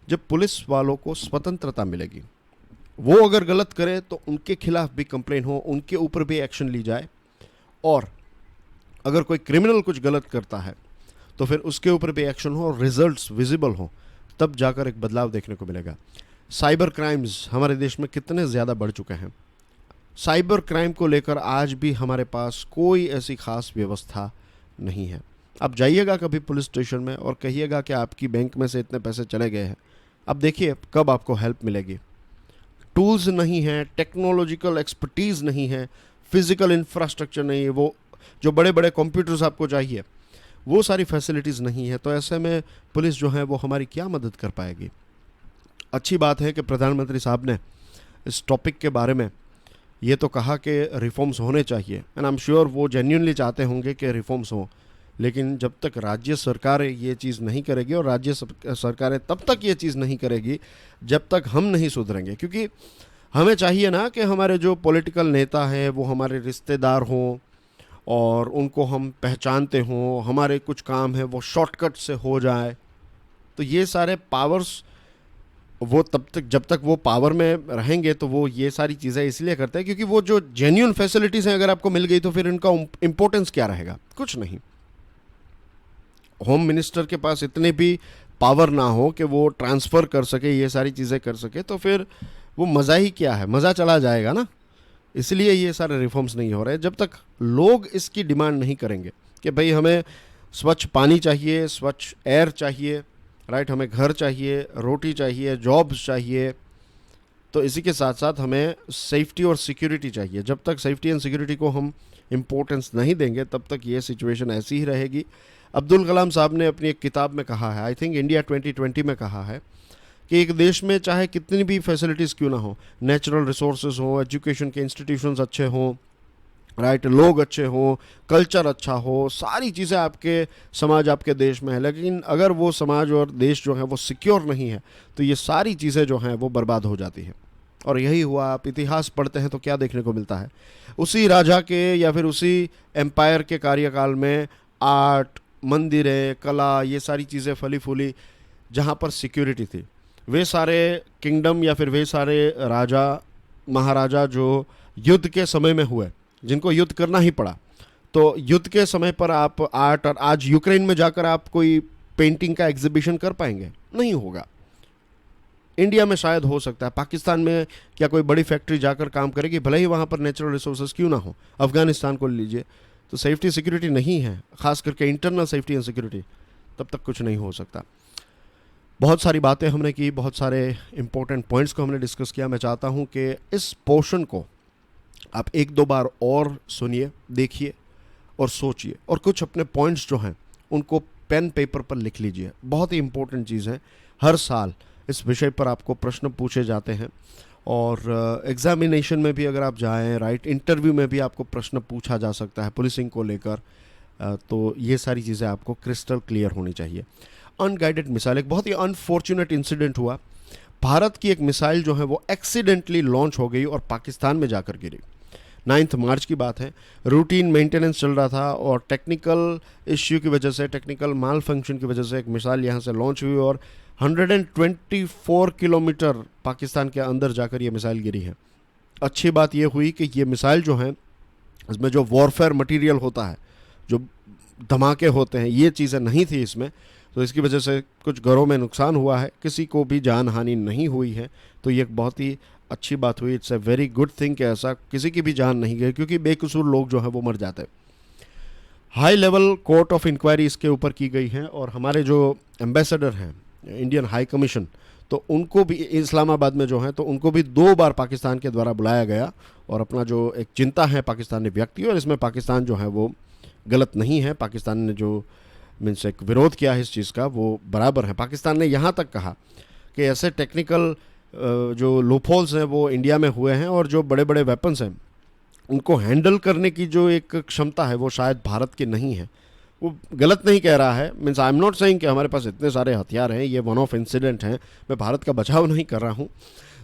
जब पुलिस वालों को स्वतंत्रता मिलेगी। वो अगर गलत करे तो उनके खिलाफ भी कंप्लेन हो, उनके ऊपर भी एक्शन ली जाए, और अगर कोई क्रिमिनल कुछ गलत करता है तो फिर उसके ऊपर भी एक्शन हो और रिजल्ट्स विजिबल हो, तब जाकर एक बदलाव देखने को मिलेगा। साइबर क्राइम्स हमारे देश में कितने ज़्यादा बढ़ चुके हैं। साइबर क्राइम को लेकर आज भी हमारे पास कोई ऐसी खास व्यवस्था नहीं है। आप जाइएगा कभी पुलिस स्टेशन में और कहिएगा कि आपकी बैंक में से इतने पैसे चले गए हैं, अब देखिए कब आपको हेल्प मिलेगी। टूल्स नहीं है, टेक्नोलॉजिकल एक्सपर्टीज़ नहीं है, फिज़िकल इंफ्रास्ट्रक्चर नहीं है, वो जो बड़े बड़े कंप्यूटर्स आपको चाहिए वो सारी फैसिलिटीज़ नहीं है। तो ऐसे में पुलिस जो है वो हमारी क्या मदद कर पाएगी। अच्छी बात है कि प्रधानमंत्री साहब ने इस टॉपिक के बारे में ये तो कहा कि रिफॉर्म्स होने चाहिए, एंड आई एम श्योर वो जेन्युइनली चाहते होंगे कि रिफॉर्म्स हों, लेकिन जब तक राज्य सरकारें ये चीज़ नहीं करेगी, और राज्य सरकारें तब तक ये चीज़ नहीं करेगी जब तक हम नहीं सुधरेंगे। क्योंकि हमें चाहिए ना कि हमारे जो पॉलिटिकल नेता हैं वो हमारे रिश्तेदार हों और उनको हम पहचानते हों, हमारे कुछ काम है वो शॉर्टकट से हो जाए। तो ये सारे पावर्स वो तब तक, जब तक वो पावर में रहेंगे तो वो ये सारी चीज़ें इसलिए करते हैं क्योंकि वो जो जेन्युइन फैसिलिटीज़ हैं अगर आपको मिल गई तो फिर इनका इम्पोर्टेंस क्या रहेगा, कुछ नहीं। होम मिनिस्टर के पास इतने भी पावर ना हो कि वो ट्रांसफ़र कर सके, ये सारी चीज़ें कर सके, तो फिर वो मज़ा ही क्या है, मज़ा चला जाएगा ना। इसलिए ये सारे रिफॉर्म्स नहीं हो रहे जब तक लोग इसकी डिमांड नहीं करेंगे कि भाई हमें स्वच्छ पानी चाहिए, स्वच्छ एयर चाहिए, राइट, हमें घर चाहिए, रोटी चाहिए, जॉब्स चाहिए। तो इसी के साथ साथ हमें सेफ्टी और सिक्योरिटी चाहिए। जब तक सेफ्टी एंड सिक्योरिटी को हम इम्पोर्टेंस नहीं देंगे तब तक ये सिचुएशन ऐसी ही रहेगी। अब्दुल कलाम साहब ने अपनी एक किताब में कहा है, आई थिंक इंडिया 2020 में कहा है, कि एक देश में चाहे कितनी भी फैसिलिटीज़ क्यों ना हो, नेचुरल रिसोर्सेज हो, एजुकेशन के इंस्टीट्यूशंस अच्छे हों, राइट, लोग अच्छे हों, कल्चर अच्छा हो, सारी चीज़ें आपके समाज, आपके देश में है, लेकिन अगर वो समाज और देश जो है वो सिक्योर नहीं है तो ये सारी चीज़ें जो हैं वो बर्बाद हो जाती हैं। और यही हुआ। आप इतिहास पढ़ते हैं तो क्या देखने को मिलता है, उसी राजा के या फिर उसी एम्पायर के कार्यकाल में आर्ट, मंदिरें, कला, ये सारी चीज़ें फली फूली जहाँ पर सिक्योरिटी थी। वे सारे किंगडम या फिर वे सारे राजा महाराजा जो युद्ध के समय में हुए, जिनको युद्ध करना ही पड़ा, तो युद्ध के समय पर आप आर्ट, और आज यूक्रेन में जाकर आप कोई पेंटिंग का एग्जीबिशन कर पाएंगे? नहीं होगा। इंडिया में शायद हो सकता है, पाकिस्तान में क्या कोई बड़ी फैक्ट्री जाकर काम करेगी, भले ही वहाँ पर नेचुरल रिसोर्सेज क्यों ना हो। अफगानिस्तान को लीजिए, तो सेफ्टी सिक्योरिटी नहीं है, ख़ास करके इंटरनल सेफ्टी एंड सिक्योरिटी, तब तक कुछ नहीं हो सकता। बहुत सारी बातें हमने की, बहुत सारे इम्पोर्टेंट पॉइंट्स को हमने डिस्कस किया। मैं चाहता हूँ कि इस पोर्शन को आप एक दो बार और सुनिए, देखिए और सोचिए, और कुछ अपने पॉइंट्स जो हैं उनको पेन पेपर पर लिख लीजिए। बहुत ही इम्पोर्टेंट चीज़ है। हर साल इस विषय पर आपको प्रश्न पूछे जाते हैं, और एग्जामिनेशन में भी अगर आप जाएं, राइट, इंटरव्यू में भी आपको प्रश्न पूछा जा सकता है पुलिसिंग को लेकर। तो ये सारी चीज़ें आपको क्रिस्टल क्लियर होनी चाहिए। अनगाइडेड मिसाइल, एक बहुत ही अनफॉर्चुनेट इंसिडेंट हुआ। भारत की एक मिसाइल जो है वो एक्सीडेंटली लॉन्च हो गई और पाकिस्तान में जाकर गिरी। 9 मार्च की बात है। रूटीन मेंटेनेंस चल रहा था और टेक्निकल इश्यू की वजह से, टेक्निकल माल फंक्शन की वजह से एक मिसाइल यहाँ से लॉन्च हुई और 124 किलोमीटर पाकिस्तान के अंदर जाकर ये मिसाइल गिरी है। अच्छी बात ये हुई कि ये मिसाइल जो है, इसमें जो वॉरफेयर मटेरियल होता है, जो धमाके होते हैं, ये चीज़ें नहीं थी इसमें। तो इसकी वजह से कुछ घरों में नुकसान हुआ है, किसी को भी जान हानि नहीं हुई है। तो ये एक बहुत ही अच्छी बात हुई। It's a very good thing कि ऐसा किसी की भी जान नहीं गई, क्योंकि बेकसूर लोग जो है वो मर जाते हैं। High level court of inquiry इसके ऊपर की गई है, और हमारे जो एम्बेसडर हैं इंडियन हाई कमीशन, तो उनको भी इस्लामाबाद में जो है, तो उनको भी 2 बार पाकिस्तान के द्वारा बुलाया गया और अपना जो एक चिंता है पाकिस्तान ने व्यक्त की। और इसमें पाकिस्तान जो है वो गलत नहीं है। पाकिस्तान ने जो मीन्स एक विरोध किया है इस चीज़ का, वो बराबर है। पाकिस्तान ने यहाँ तक कहा कि ऐसे टेक्निकल जो लूपहोल्स हैं वो इंडिया में हुए हैं, और जो बड़े बड़े वेपन्स हैं उनको हैंडल करने की जो एक क्षमता है वो शायद भारत की नहीं है। वो गलत नहीं कह रहा है। Means I am not saying कि हमारे पास इतने सारे हथियार हैं, ये वन ऑफ इंसिडेंट हैं, मैं भारत का बचाव नहीं कर रहा हूँ।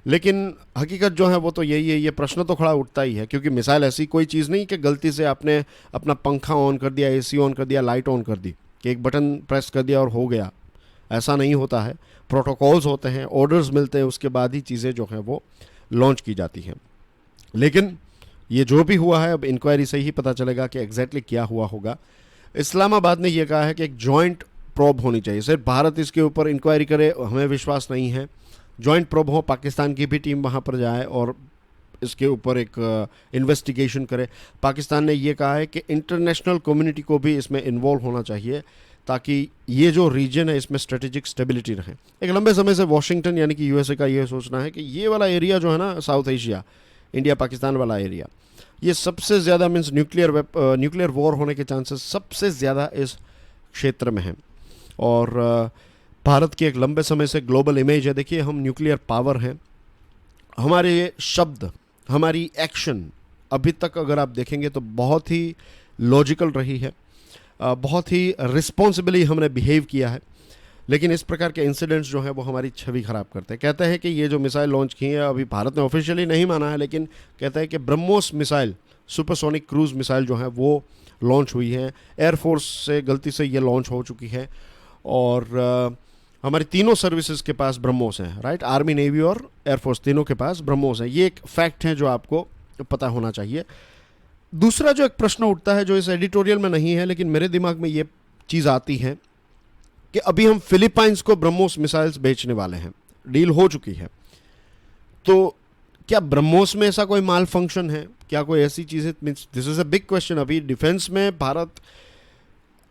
लेकिन हकीकत जो है वो तो यही है। ये प्रश्न तो खड़ा उठता ही है, क्योंकि मिसाइल ऐसी कोई चीज़ नहीं कि गलती से आपने अपना पंखा ऑन कर दिया, एसी ऑन कर दिया, लाइट ऑन कर दी, कि एक बटन प्रेस कर दिया और हो गया। ऐसा नहीं होता है। प्रोटोकॉल्स होते हैं, ऑर्डर्स मिलते हैं, उसके बाद ही चीज़ें जो हैं वो लॉन्च की जाती हैं। लेकिन ये जो भी हुआ है, अब इंक्वायरी से ही पता चलेगा कि एग्जैक्टली क्या हुआ होगा। इस्लामाबाद ने यह कहा है कि एक जॉइंट प्रोब होनी चाहिए। सिर्फ भारत इसके ऊपर इंक्वायरी करे हमें विश्वास नहीं है। जॉइंट प्रोब हो, पाकिस्तान की भी टीम वहाँ पर जाए और इसके ऊपर एक इन्वेस्टिगेशन करे। पाकिस्तान ने ये कहा है कि इंटरनेशनल कम्युनिटी को भी इसमें इन्वॉल्व होना चाहिए, ताकि ये जो रीजन है इसमें स्ट्रेटेजिक स्टेबिलिटी रहे। एक लंबे समय से वॉशिंगटन यानी कि यूएसए का ये सोचना है कि ये वाला एरिया जो है ना, साउथ एशिया, इंडिया पाकिस्तान वाला एरिया, ये सबसे ज़्यादा मीन्स न्यूक्लियर वॉर होने के चांसेस सबसे ज़्यादा इस क्षेत्र में हैं। और भारत की एक लंबे समय से ग्लोबल इमेज है। देखिए, हम न्यूक्लियर पावर हैं। हमारे शब्द, हमारी एक्शन अभी तक अगर आप देखेंगे तो बहुत ही लॉजिकल रही है, बहुत ही रिस्पॉन्सिबली हमने बिहेव किया है। लेकिन इस प्रकार के इंसिडेंट्स जो हैं वो हमारी छवि ख़राब करते हैं। कहते हैं कि ये जो मिसाइल लॉन्च की है, अभी भारत ने ऑफिशियली नहीं माना है, लेकिन कहते हैं कि BrahMos missile, supersonic cruise missile जो है वो लॉन्च हुई है। एयरफोर्स से गलती से ये लॉन्च हो चुकी है, और हमारी तीनों सर्विसेज के पास ब्रह्मोस हैं, राइट, आर्मी, नेवी और एयरफोर्स तीनों के पास ब्रह्मोस हैं। ये एक फैक्ट है जो आपको पता होना चाहिए। दूसरा जो एक प्रश्न उठता है, जो इस एडिटोरियल में नहीं है लेकिन मेरे दिमाग में ये चीज़ आती है कि अभी हम फिलीपाइंस को ब्रह्मोस मिसाइल्स बेचने वाले हैं, डील हो चुकी है। तो क्या ब्रह्मोस में ऐसा कोई माल फंक्शन है? क्या कोई ऐसी चीज़ें? Means this is a big question. अभी डिफेंस में भारत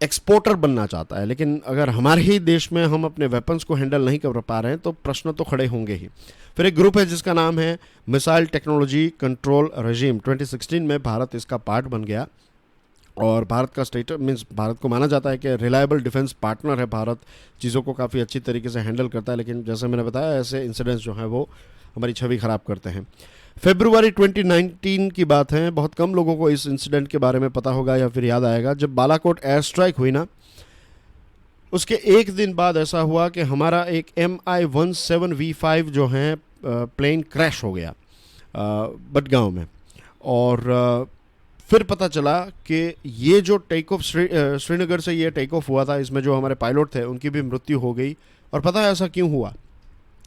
एक्सपोर्टर बनना चाहता है, लेकिन अगर हमारे ही देश में हम अपने वेपन्स को हैंडल नहीं कर पा रहे हैं तो प्रश्न तो खड़े होंगे ही। फिर एक ग्रुप है जिसका नाम है मिसाइल टेक्नोलॉजी कंट्रोल रजीम। 2016 में भारत इसका पार्ट बन गया, और भारत का स्टेटस मीन्स भारत को माना जाता है कि रिलायबल डिफेंस पार्टनर है भारत, चीज़ों को काफ़ी अच्छी तरीके से हैंडल करता है। लेकिन जैसे मैंने बताया, ऐसे इंसिडेंट्स जो हैं वो हमारी छवि ख़राब करते हैं। फरवरी 2019 की बात है। बहुत कम लोगों को इस इंसिडेंट के बारे में पता होगा या फिर याद आएगा। जब बालाकोट एयर स्ट्राइक हुई ना, उसके एक दिन बाद ऐसा हुआ कि हमारा एक MI-17V5 जो है प्लेन क्रैश हो गया बडगांव में। और फिर पता चला कि ये जो टेक ऑफ श्रीनगर से ये टेक ऑफ हुआ था, इसमें जो हमारे पायलट थे उनकी भी मृत्यु हो गई। और पता है ऐसा क्यों हुआ?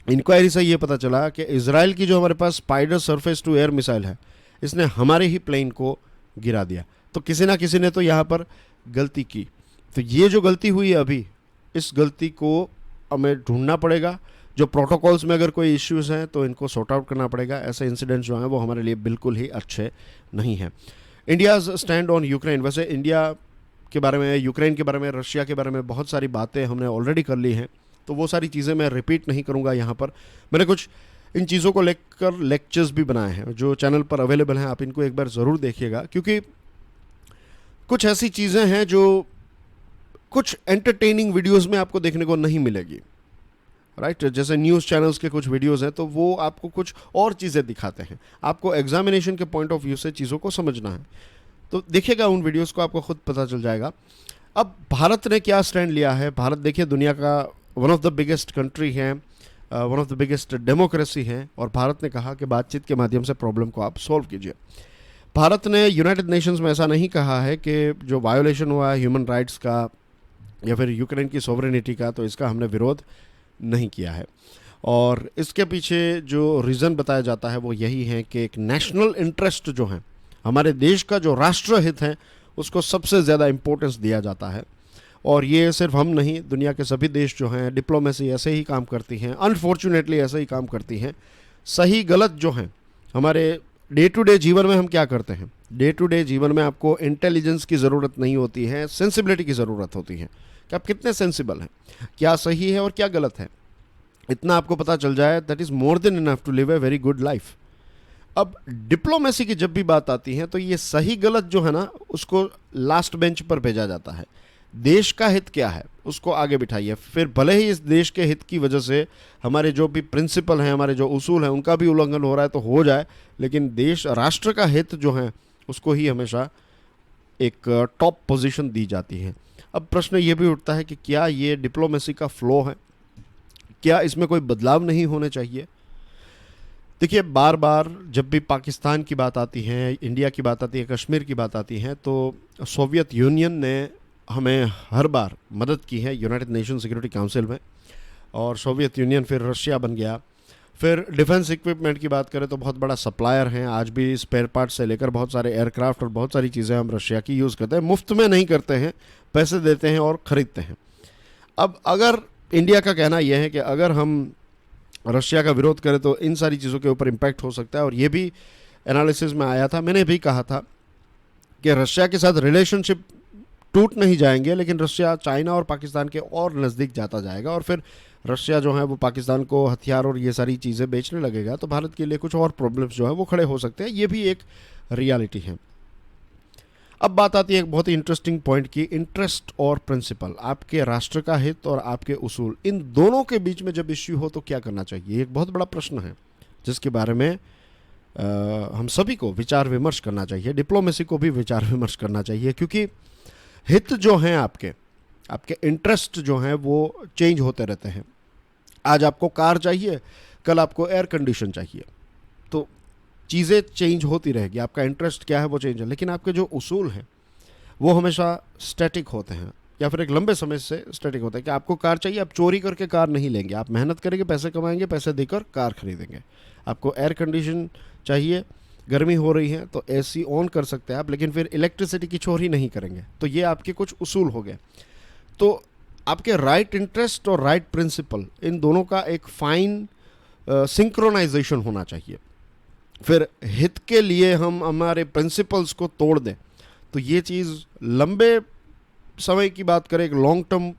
इंक्वायरी से ये पता चला कि इजराइल की जो हमारे पास Spyder surface to air missile है, इसने हमारे ही प्लेन को गिरा दिया। तो किसी ना किसी ने तो यहाँ पर गलती की। तो ये जो गलती हुई है अभी, इस गलती को हमें ढूंढना पड़ेगा। जो प्रोटोकॉल्स में अगर कोई इश्यूज़ हैं तो इनको सॉर्ट आउट करना पड़ेगा। ऐसे इंसिडेंट्स जो हैं वो हमारे लिए बिल्कुल ही अच्छे नहीं हैं। India's stand on Ukraine. वैसे इंडिया के बारे में, यूक्रेन के बारे में, रशिया के बारे में बहुत सारी बातें हमने ऑलरेडी कर ली हैं। तो वो सारी चीज़ें मैं रिपीट नहीं करूँगा यहाँ पर। मैंने कुछ इन चीज़ों को लेकर लेक्चर्स भी बनाए हैं जो चैनल पर अवेलेबल हैं, आप इनको एक बार ज़रूर देखिएगा, क्योंकि कुछ ऐसी चीज़ें हैं जो कुछ एंटरटेनिंग वीडियोस में आपको देखने को नहीं मिलेगी, राइट। जैसे न्यूज़ चैनल्स के कुछ वीडियोस हैं तो वो आपको कुछ और चीज़ें दिखाते हैं, आपको एग्जामिनेशन के पॉइंट ऑफ व्यू से चीज़ों को समझना है तो देखिएगा उन वीडियोस को, आपको खुद पता चल जाएगा। अब भारत ने क्या स्टैंड लिया है, भारत देखिए दुनिया का one of the biggest country है, one of the biggest democracy है, और भारत ने कहा कि बातचीत के माध्यम से प्रॉब्लम को आप सॉल्व कीजिए। भारत ने यूनाइटेड नेशंस में ऐसा नहीं कहा है कि जो वायोलेशन हुआ है ह्यूमन राइट्स का या फिर यूक्रेन की सॉवरेनिटी का, तो इसका हमने विरोध नहीं किया है। और इसके पीछे जो रीज़न बताया जाता है वो यही है कि एक नेशनल इंटरेस्ट जो है, हमारे देश का जो राष्ट्र हित है, उसको सबसे ज़्यादा इम्पोर्टेंस दिया जाता है। और ये सिर्फ हम नहीं, दुनिया के सभी देश जो हैं, डिप्लोमेसी ऐसे ही काम करती हैं, अनफॉर्चुनेटली ऐसे ही काम करती हैं। सही गलत जो हैं, हमारे डे टू डे जीवन में हम क्या करते हैं, डे टू डे जीवन में आपको इंटेलिजेंस की ज़रूरत नहीं होती है, सेंसिबिलिटी की ज़रूरत होती है कि आप कितने सेंसिबल हैं, क्या सही है और क्या गलत है। इतना आपको पता चल जाए, that is more than enough to live a very good life. अब डिप्लोमेसी की जब भी बात आती है तो ये सही गलत जो है ना, उसको लास्ट बेंच पर भेजा जाता है। देश का हित क्या है उसको आगे बिठाइए, फिर भले ही इस देश के हित की वजह से हमारे जो भी प्रिंसिपल हैं, हमारे जो उसूल हैं, उनका भी उल्लंघन हो रहा है तो हो जाए, लेकिन देश राष्ट्र का हित जो है उसको ही हमेशा एक टॉप पोजीशन दी जाती है। अब प्रश्न ये भी उठता है कि क्या ये डिप्लोमेसी का फ्लो है, क्या इसमें कोई बदलाव नहीं होने चाहिए। देखिए, बार बार जब भी पाकिस्तान की बात आती है, इंडिया की बात आती है, कश्मीर की बात आती है, तो सोवियत यूनियन ने हमें हर बार मदद की है यूनाइटेड नेशन सिक्योरिटी काउंसिल में, और सोवियत यूनियन फिर रशिया बन गया। फिर डिफेंस इक्विपमेंट की बात करें तो बहुत बड़ा सप्लायर हैं, आज भी स्पेयर पार्ट से लेकर बहुत सारे एयरक्राफ्ट और बहुत सारी चीज़ें हम रशिया की यूज़ करते हैं, मुफ्त में नहीं करते हैं, पैसे देते हैं और ख़रीदते हैं। अब अगर इंडिया का कहना यह है कि अगर हम रशिया का विरोध करें तो इन सारी चीज़ों के ऊपर इम्पैक्ट हो सकता है, और ये भी एनालिसिस में आया था, मैंने भी कहा था कि रशिया के साथ रिलेशनशिप टूट नहीं जाएंगे, लेकिन रशिया चाइना और पाकिस्तान के और नज़दीक जाता जाएगा, और फिर रशिया जो है वो पाकिस्तान को हथियार और ये सारी चीज़ें बेचने लगेगा, तो भारत के लिए कुछ और प्रॉब्लम्स जो है वो खड़े हो सकते हैं। ये भी एक रियलिटी है। अब बात आती है एक बहुत ही इंटरेस्टिंग पॉइंट की, इंटरेस्ट और प्रिंसिपल, आपके राष्ट्र का हित और आपके उसूल, इन दोनों के बीच में जब इश्यू हो तो क्या करना चाहिए, एक बहुत बड़ा प्रश्न है जिसके बारे में हम सभी को विचार विमर्श करना चाहिए, डिप्लोमेसी को भी विचार विमर्श करना चाहिए, क्योंकि हित जो हैं आपके इंटरेस्ट जो हैं वो चेंज होते रहते हैं। आज आपको कार चाहिए, कल आपको एयर कंडीशन चाहिए, तो चीज़ें चेंज होती रहेगी, आपका इंटरेस्ट क्या है वो चेंज है, लेकिन आपके जो उसूल हैं वो हमेशा स्टैटिक होते हैं, या फिर एक लंबे समय से स्टैटिक होता है कि आपको कार चाहिए, आप चोरी करके कार नहीं लेंगे, आप मेहनत करेंगे, पैसे कमाएंगे, पैसे देकर कार खरीदेंगे। आपको एयर कंडीशन चाहिए, गर्मी हो रही है तो एसी ऑन कर सकते हैं आप, लेकिन फिर इलेक्ट्रिसिटी की चोरी नहीं करेंगे। तो ये आपके कुछ उसूल हो गए। तो आपके राइट इंटरेस्ट और राइट प्रिंसिपल, इन दोनों का एक फाइन सिंक्रोनाइजेशन होना चाहिए। फिर हित के लिए हम हमारे प्रिंसिपल्स को तोड़ दें तो ये चीज़ लंबे समय की बात करें, एक लॉन्ग टर्म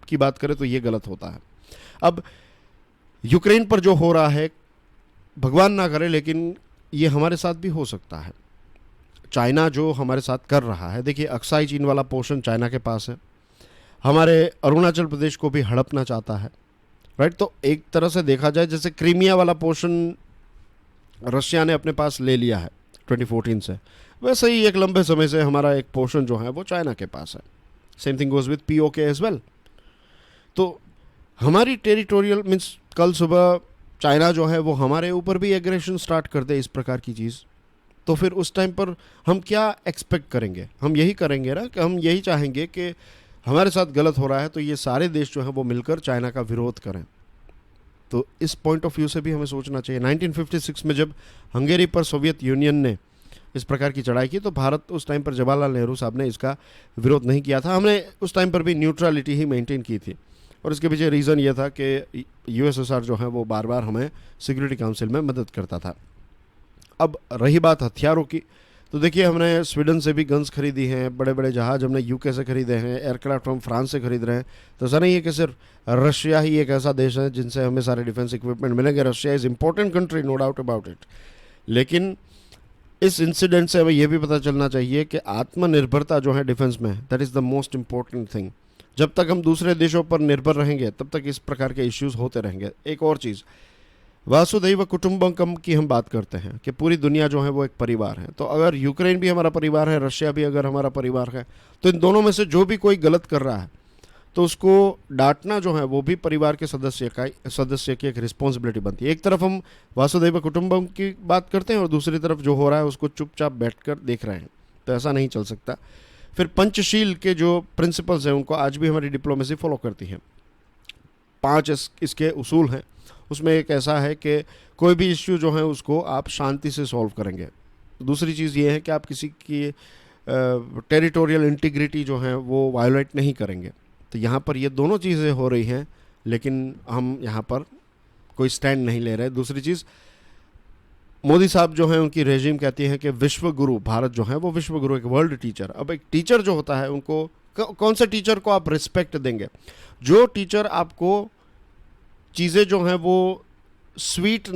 की बात करें तो ये गलत होता है। अब यूक्रेन पर जो हो रहा है, भगवान ना करे लेकिन ये हमारे साथ भी हो सकता है। चाइना जो हमारे साथ कर रहा है, देखिए अक्साई चीन वाला पोर्शन चाइना के पास है, हमारे अरुणाचल प्रदेश को भी हड़पना चाहता है, राइट। तो एक तरह से देखा जाए जैसे क्रीमिया वाला पोर्शन रशिया ने अपने पास ले लिया है 2014 से, वैसे ही एक लंबे समय से हमारा एक पोर्शन जो है वो चाइना के पास है। Same thing goes with POK as well. तो हमारी टेरिटोरियल मीन्स कल सुबह चाइना जो है वो हमारे ऊपर भी एग्रेशन स्टार्ट कर दे, इस प्रकार की चीज़, तो फिर उस टाइम पर हम क्या एक्सपेक्ट करेंगे? हम यही करेंगे ना कि हम यही चाहेंगे कि हमारे साथ गलत हो रहा है तो ये सारे देश जो हैं वो मिलकर चाइना का विरोध करें। तो इस पॉइंट ऑफ व्यू से भी हमें सोचना चाहिए। 1956 में जब हंगेरी पर सोवियत यूनियन ने इस प्रकार की चढ़ाई की तो भारत उस टाइम पर जवाहरलाल नेहरू साहब ने इसका विरोध नहीं किया था, हमने उस टाइम पर भी न्यूट्रलिटी ही मेंटेन की थी। और इसके पीछे रीज़न ये था कि USSR जो है वो बार बार हमें सिक्योरिटी काउंसिल में मदद करता था। अब रही बात हथियारों की, तो देखिए हमने स्वीडन से भी गन्स खरीदी हैं, बड़े बड़े जहाज़ हमने यूके से खरीदे हैं, एयरक्राफ्ट हम फ्रांस से खरीद रहे हैं। तो ऐसा नहीं है कि सिर्फ रशिया ही एक ऐसा देश है जिनसे हमें सारे डिफेंस इक्विपमेंट मिलेंगे। Russia is important country, no doubt about it. लेकिन इस इंसिडेंट से हमें यह भी पता चलना चाहिए कि आत्मनिर्भरता जो है डिफेंस में, that is the most important thing. जब तक हम दूसरे देशों पर निर्भर रहेंगे तब तक इस प्रकार के इश्यूज होते रहेंगे। एक और चीज़, वासुदैव कुटुंबकम की हम बात करते हैं कि पूरी दुनिया जो है वो एक परिवार है। तो अगर यूक्रेन भी हमारा परिवार है, रशिया भी अगर हमारा परिवार है, तो इन दोनों में से जो भी कोई गलत कर रहा है तो उसको डांटना जो है वो भी परिवार के सदस्य की एक रिस्पॉन्सिबिलिटी बनती है। एक तरफ हम वासुदैव कुटुंबकम की बात करते हैं और दूसरी तरफ जो हो रहा है उसको चुपचाप बैठकर देख रहे हैं, तो ऐसा नहीं चल सकता। फिर पंचशील के जो प्रिंसिपल्स हैं उनको आज भी हमारी डिप्लोमेसी फॉलो करती है। 5 इसके उसूल हैं, उसमें एक ऐसा है कि कोई भी इश्यू जो है उसको आप शांति से सॉल्व करेंगे। दूसरी चीज़ ये है कि आप किसी की टेरिटोरियल इंटीग्रिटी जो है वो वायोलेट नहीं करेंगे। तो यहाँ पर ये दोनों चीज़ें हो रही हैं, लेकिन हम यहाँ पर कोई स्टैंड नहीं ले रहे। दूसरी चीज़, मोदी साहब जो हैं उनकी रेजिम कहती है कि विश्व गुरु, भारत जो है वो विश्व गुरु, एक वर्ल्ड टीचर। अब एक टीचर जो होता है उनको कौन से टीचर को आप रिस्पेक्ट देंगे? जो टीचर आपको चीज़ें जो हैं वो स्वीट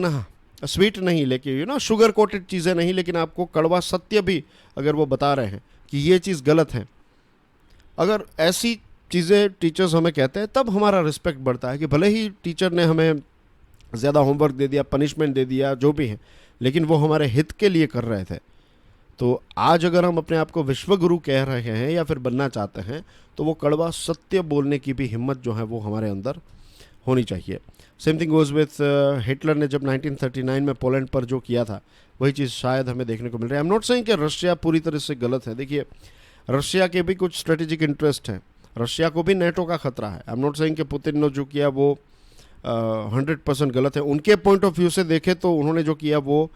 नहीं लेकिन शुगर कोटेड चीज़ें नहीं, लेकिन आपको कड़वा सत्य भी अगर वो बता रहे हैं कि ये चीज़ गलत है, अगर ऐसी चीज़ें टीचर्स हमें कहते हैं तब हमारा रिस्पेक्ट बढ़ता है कि भले ही टीचर ने हमें ज़्यादा होमवर्क दे दिया, पनिशमेंट दे दिया, जो भी है, लेकिन वो हमारे हित के लिए कर रहे थे। तो आज अगर हम अपने आप को विश्वगुरु कह रहे हैं या फिर बनना चाहते हैं तो वो कड़वा सत्य बोलने की भी हिम्मत जो है वो हमारे अंदर होनी चाहिए। Same thing goes with Hitler ने जब 1939 में पोलैंड पर जो किया था वही चीज़ शायद हमें देखने को मिल रही है। आई एम नॉट सेइंग कि रशिया पूरी तरह से गलत है। देखिए, रशिया के भी कुछ स्ट्रेटेजिक इंटरेस्ट हैं, रशिया को भी नेटो का खतरा है। आई एम नॉट सेइंग कि पुतिन ने जो किया वो 100% गलत है। उनके पॉइंट ऑफ व्यू से देखें तो उन्होंने जो किया वो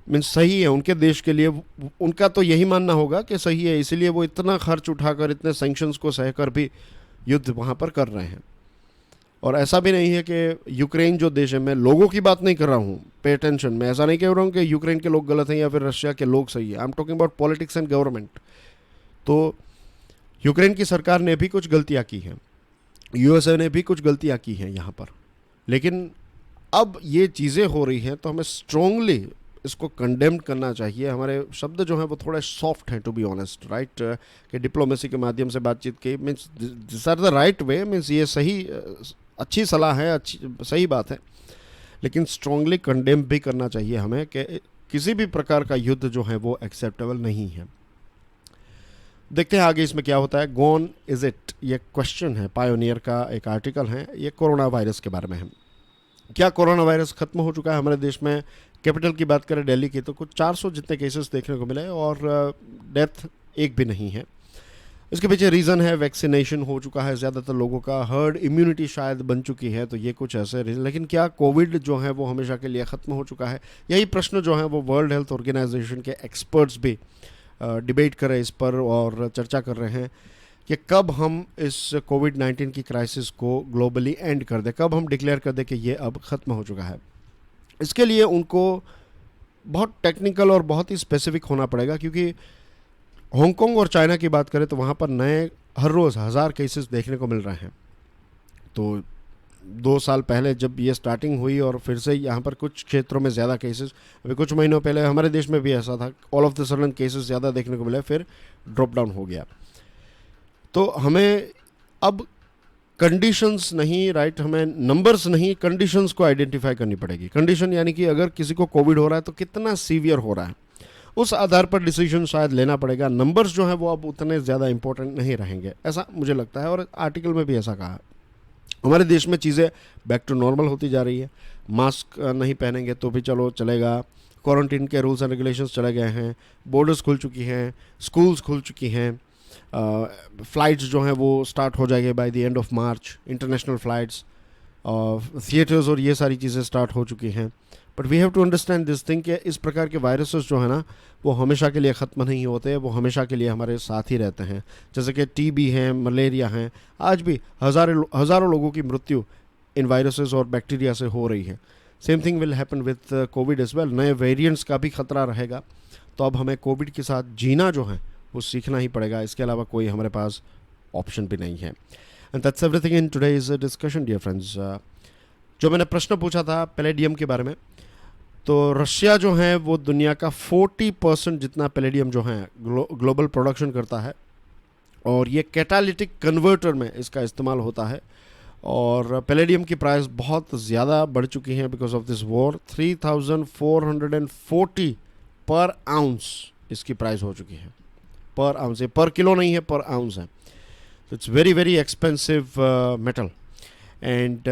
मीन्स सही है उनके देश के लिए। उनका तो यही मानना होगा कि सही है, इसीलिए वो इतना खर्च उठाकर, इतने सैंक्शंस को सहकर भी युद्ध वहाँ पर कर रहे हैं। और ऐसा भी नहीं है कि यूक्रेन जो देश है, मैं लोगों की बात नहीं कर रहा हूँ, पे अटेंशन, मैं ऐसा नहीं कह रहा हूँ कि यूक्रेन के लोग गलत हैं या फिर रशिया के लोग सही है। I am talking about politics and government. तो यूक्रेन की सरकार ने भी कुछ गलतियाँ की हैं, यूएसए ने भी कुछ गलतियाँ की हैं यहाँ पर, लेकिन अब ये चीज़ें हो रही हैं तो हमें स्ट्रांगली इसको कंडेम करना चाहिए। हमारे शब्द जो हैं वो थोड़े सॉफ्ट हैं, टू बी ऑनेस्ट, राइट, कि डिप्लोमेसी के माध्यम से बातचीत की, means this are the right way, means ये सही, अच्छी सलाह है, अच्छी सही बात है, लेकिन स्ट्रांगली कंडेम भी करना चाहिए हमें कि किसी भी प्रकार का युद्ध जो है वो एक्सेप्टेबल नहीं है। देखते हैं आगे इसमें क्या होता है। गॉन इज इट, ये क्वेश्चन है, पायोनियर का एक आर्टिकल है, ये कोरोना वायरस के बारे में है। क्या कोरोना वायरस खत्म हो चुका है हमारे देश में? कैपिटल की बात करें दिल्ली की तो कुछ 400 जितने केसेस देखने को मिले और डेथ एक भी नहीं है। इसके पीछे रीज़न है वैक्सीनेशन हो चुका है ज़्यादातर लोगों का, हर्ड इम्यूनिटी शायद बन चुकी है, तो ये कुछ ऐसे रीज़न। लेकिन क्या कोविड जो है वो हमेशा के लिए ख़त्म हो चुका है? यही प्रश्न जो है वो वर्ल्ड हेल्थ ऑर्गेनाइजेशन के एक्सपर्ट्स भी डिबेट कर रहे हैं इस पर और चर्चा कर रहे हैं कि कब हम इस कोविड-19 की क्राइसिस को ग्लोबली एंड कर दें, कब हम डिक्लेयर कर दें कि ये अब ख़त्म हो चुका है। इसके लिए उनको बहुत टेक्निकल और बहुत ही स्पेसिफिक होना पड़ेगा, क्योंकि हांगकांग और चाइना की बात करें तो वहाँ पर नए हर रोज़ 1000 केसेस देखने को मिल रहे हैं। तो 2 साल पहले जब ये स्टार्टिंग हुई और फिर से यहाँ पर कुछ क्षेत्रों में ज़्यादा केसेस, अभी कुछ महीनों पहले हमारे देश में भी ऐसा था, all of the sudden cases ज़्यादा देखने को मिले, फिर ड्रॉप डाउन हो गया। तो हमें अब कंडीशंस नहीं, राइट, हमें नंबर्स नहीं, कंडीशंस को आइडेंटिफाई करनी पड़ेगी। कंडीशन यानी कि अगर किसी को कोविड हो रहा है तो कितना सीवियर हो रहा है, उस आधार पर डिसीजन शायद लेना पड़ेगा। नंबर्स जो हैं वो अब उतने ज़्यादा इंपॉर्टेंट नहीं रहेंगे, ऐसा मुझे लगता है, और आर्टिकल में भी ऐसा कहा। हमारे देश में चीज़ें बैक टू नॉर्मल होती जा रही है। मास्क नहीं पहनेंगे तो भी चलो चलेगा, क्वारंटीन के रूल्स एंड रेगुलेशंस चले गए हैं, बॉर्डर्स खुल चुकी हैं, स्कूल्स खुल चुकी हैं, फ़्लाइट्स जो हैं वो स्टार्ट हो जाएंगे by the end of March, international flights, theatres और ये सारी चीज़ें स्टार्ट हो चुकी हैं। But we have to understand this thing कि इस प्रकार के वायरसेस जो है ना वो हमेशा के लिए ख़त्म नहीं होते, वो हमेशा के लिए हमारे साथ ही रहते हैं। जैसे कि टीबी हैं, मलेरिया हैं, आज भी हज़ारों लोगों की मृत्यु इन वायरसेस और बैक्टीरिया से हो रही है। Same thing will happen with covid as well. नए वेरिएंट्स का भी खतरा रहेगा। तो अब हमें कोविड के साथ जीना जो है वो सीखना ही पड़ेगा, इसके अलावा कोई हमारे पास ऑप्शन भी नहीं है। And that's everything in today's discussion dear friends. जो मैंने प्रश्न पूछा था पैलेडियम के बारे में, तो रशिया जो है वो दुनिया का 40% जितना पैलेडियम जो है ग्लोबल प्रोडक्शन करता है, और ये कैटालिटिक कन्वर्टर में इसका इस्तेमाल होता है। और पैलेडियम की प्राइस बहुत ज़्यादा बढ़ चुकी है बिकॉज ऑफ दिस वॉर। 3440 पर आउंस इसकी प्राइस हो चुकी है, पर आउंस, ये पर किलो नहीं है, पर आउंस है। तो it's very very expensive metal. And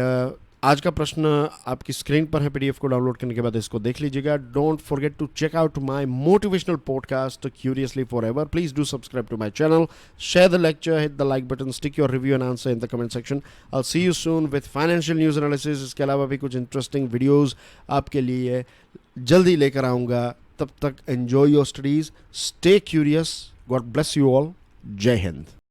आज का प्रश्न आपकी स्क्रीन पर है, पीडीएफ को डाउनलोड करने के बाद इसको देख लीजिएगा। Don't forget to check out my motivational podcast curiously forever. Please do subscribe to my channel, share the lecture, hit the like button, stick your review and answer in the comment section. I will see you soon with financial news analysis. इसके अलावा भी कुछ interesting videos आपके लिए जल्दी लेकर आऊँगा। तब तक enjoy your studies, stay curious, God bless you all, जय हिंद।